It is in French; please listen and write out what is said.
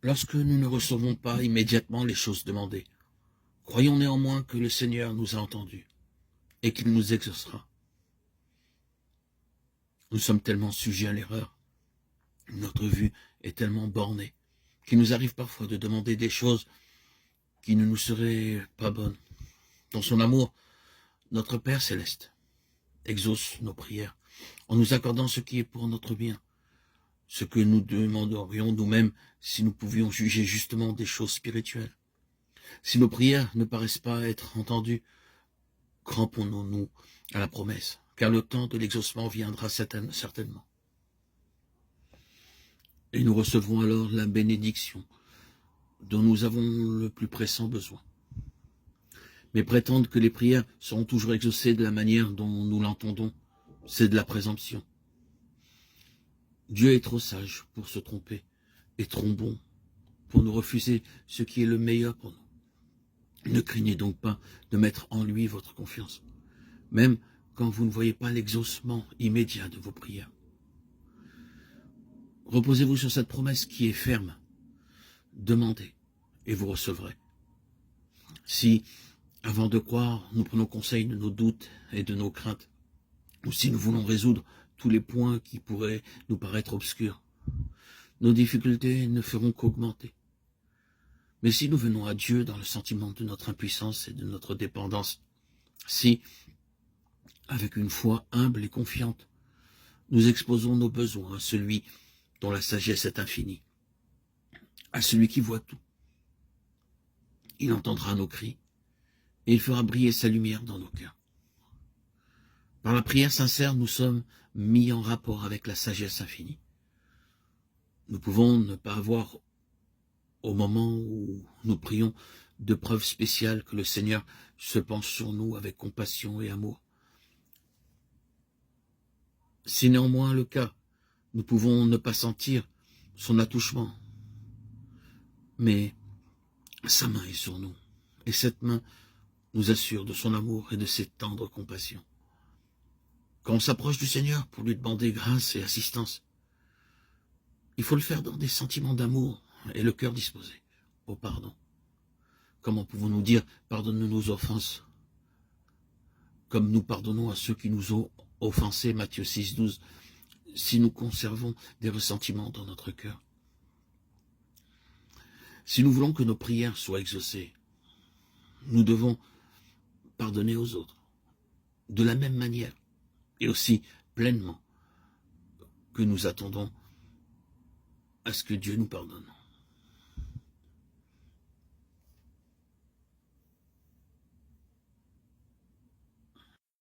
Lorsque nous ne recevons pas immédiatement les choses demandées, croyons néanmoins que le Seigneur nous a entendus et qu'il nous exaucera. Nous sommes tellement sujets à l'erreur, notre vue est tellement bornée, qu'il nous arrive parfois de demander des choses qui ne nous seraient pas bonnes. Dans son amour, notre Père céleste exauce nos prières en nous accordant ce qui est pour notre bien, ce que nous demanderions nous-mêmes si nous pouvions juger justement des choses spirituelles. Si nos prières ne paraissent pas être entendues, cramponnons-nous à la promesse, car le temps de l'exaucement viendra certainement. Et nous recevrons alors la bénédiction dont nous avons le plus pressant besoin. Mais prétendre que les prières seront toujours exaucées de la manière dont nous l'entendons, c'est de la présomption. Dieu est trop sage pour se tromper et trop bon pour nous refuser ce qui est le meilleur pour nous. Ne craignez donc pas de mettre en lui votre confiance, même quand vous ne voyez pas l'exaucement immédiat de vos prières. Reposez-vous sur cette promesse qui est ferme. Demandez et vous recevrez. Si, avant de croire, nous prenons conseil de nos doutes et de nos craintes, ou si nous voulons résoudre tous les points qui pourraient nous paraître obscurs, nos difficultés ne feront qu'augmenter. Mais si nous venons à Dieu dans le sentiment de notre impuissance et de notre dépendance, si, avec une foi humble et confiante, nous exposons nos besoins à celui dont la sagesse est infinie, à celui qui voit tout, il entendra nos cris et il fera briller sa lumière dans nos cœurs. Par la prière sincère, nous sommes mis en rapport avec la sagesse infinie. Nous pouvons ne pas avoir, au moment où nous prions, de preuves spéciales que le Seigneur se penche sur nous avec compassion et amour. C'est néanmoins le cas. Nous pouvons ne pas sentir son attouchement, mais sa main est sur nous, et cette main nous assure de son amour et de ses tendres compassions. Quand on s'approche du Seigneur pour lui demander grâce et assistance, il faut le faire dans des sentiments d'amour et le cœur disposé au pardon. Comment pouvons-nous dire « pardonne-nous nos offenses » comme nous pardonnons à ceux qui nous ont offensés, Matthieu 6, 12, si nous conservons des ressentiments dans notre cœur? Si nous voulons que nos prières soient exaucées, nous devons pardonner aux autres de la même manière et aussi pleinement que nous attendons à ce que Dieu nous pardonne.